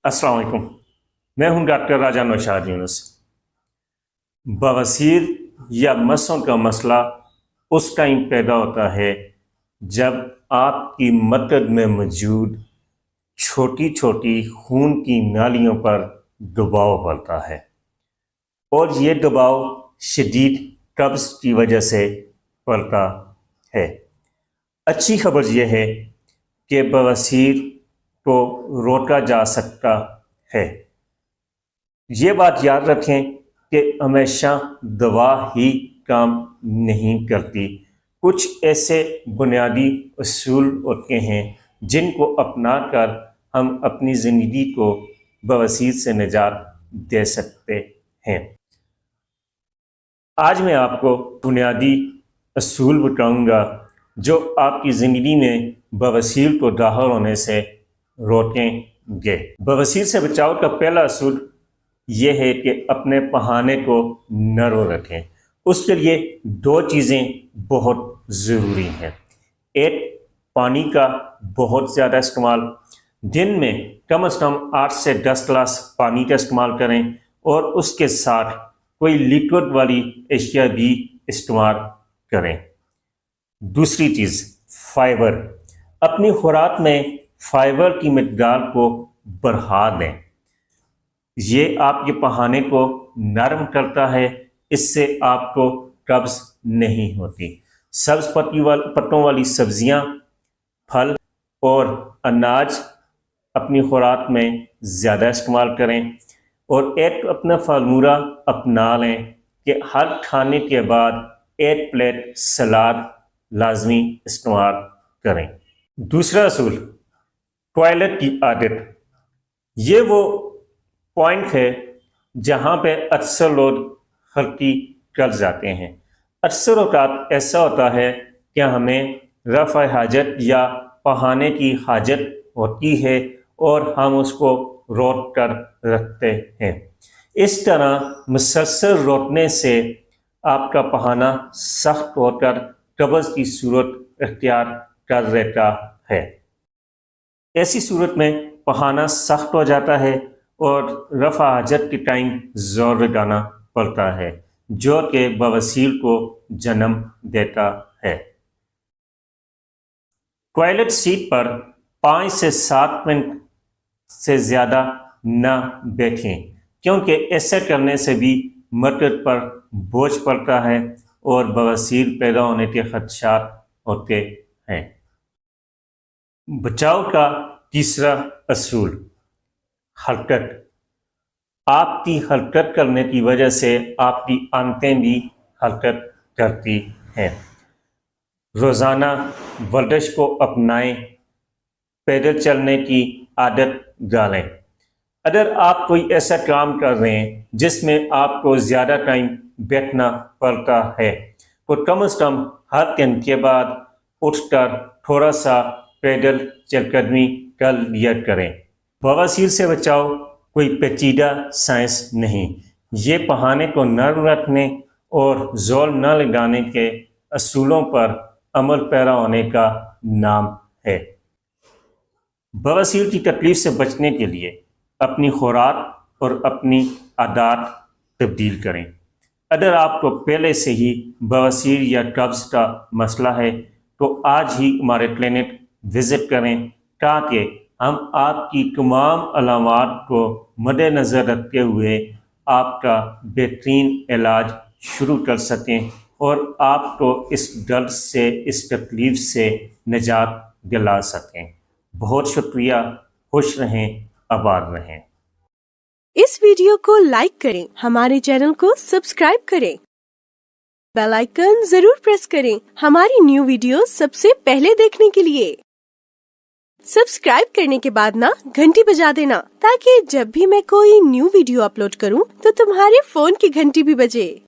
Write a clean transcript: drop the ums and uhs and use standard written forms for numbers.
अस्सलाम वालेकुम। मैं हूं डॉक्टर राजा नौशाद यूनुस। बवासीर या मसों का मसला उस टाइम पैदा होता है जब आपकी मदद में मौजूद छोटी छोटी खून की नालियों पर दबाव पड़ता है और ये दबाव शदीद कब्ज़ की वजह से पड़ता है। अच्छी खबर यह है कि बवासीर को रोका जा सकता है। ये बात याद रखें कि हमेशा दवा ही काम नहीं करती। कुछ ऐसे बुनियादी उसूल होते हैं जिनको अपना कर हम अपनी ज़िंदगी को बवासीर से निजात दे सकते हैं। आज मैं आपको बुनियादी उसूल बताऊंगा जो आपकी ज़िंदगी में बवासीर को दाखिल होने से रोकेंगे। बवासीर से बचाव का पहला असूल ये है कि अपने पहाने को नरम रखें। उसके लिए दो चीज़ें बहुत ज़रूरी हैं। एक, पानी का बहुत ज़्यादा इस्तेमाल। दिन में कम से कम 8 से 10 गिलास पानी का इस्तेमाल करें और उसके साथ कोई लिक्विड वाली अशिया भी इस्तेमाल करें। दूसरी चीज़, फाइबर। अपनी खुराक में फाइबर की मकदार को बढ़ा दें। ये आपके पहाने को नरम करता है, इससे आपको कब्ज़ नहीं होती। सब्ज़ पत्तों वाली सब्जियां, फल और अनाज अपनी खुराक में ज़्यादा इस्तेमाल करें और एक अपना फार्मूला अपना लें कि हर खाने के बाद एक प्लेट सलाद लाजमी इस्तेमाल करें। दूसरा असूल, टॉयलेट की आदत। ये वो पॉइंट है जहाँ पे अक्सर लोग गलती कर जाते हैं। अक्सर औक़ात ऐसा होता है कि हमें रफ़ा हाजत या पहाने की हाजत होती है और हम उसको रोक कर रखते हैं। इस तरह मुसलसल रोकने से आपका पहाना सख्त होकर कब्ज़ की सूरत इख्तियार कर लेता है। ऐसी सूरत में पहाना सख्त हो जाता है और रफ़ा हाजत के टाइम ज़ोर लगाना पड़ता है, जो कि बवासीर को जन्म देता है। टॉयलेट सीट पर 5 से 7 मिनट से ज़्यादा न बैठें, क्योंकि ऐसा करने से भी मर्कज़ पर बोझ पड़ता है और बवासीर पैदा होने के खदशात होते हैं। बचाव का तीसरा असूल, हरकत। आपकी हरकत करने की वजह से आपकी आंतें भी हरकत करती हैं। रोज़ाना वर्जिश को अपनाएं, पैदल चलने की आदत डालें। अगर आप कोई ऐसा काम कर रहे हैं जिसमें आपको ज़्यादा टाइम बैठना पड़ता है तो कम से कम हर घंटे बाद उठकर थोड़ा सा पैदल चलकदमी कर लिया करें। बवासीर से बचाव कोई पेचीदा साइंस नहीं, ये पहाने को नरम रखने और जोर न लगाने के असूलों पर अमल पैरा होने का नाम है। बवासीर की तकलीफ से बचने के लिए अपनी खुराक और अपनी आदत तब्दील करें। अगर आपको पहले से ही बवासीर या कब्ज़ का मसला है तो आज ही हमारे क्लिनिक विज़िट करें ताकि हम आपकी तमाम अलामात को मद्देनज़र रखते हुए आपका बेहतरीन इलाज शुरू कर सकें और आपको इस दर्द से, इस तकलीफ़ से निजात दिला सकें। बहुत शुक्रिया। खुश रहें, आबाद रहें। इस वीडियो को लाइक करें, हमारे चैनल को सब्सक्राइब करें, बेल आइकन जरूर प्रेस करें हमारी न्यू वीडियो सबसे पहले देखने के लिए। सब्सक्राइब करने के बाद ना घंटी बजा देना ताकि जब भी मैं कोई न्यू वीडियो अपलोड करूं तो तुम्हारे फोन की घंटी भी बजे।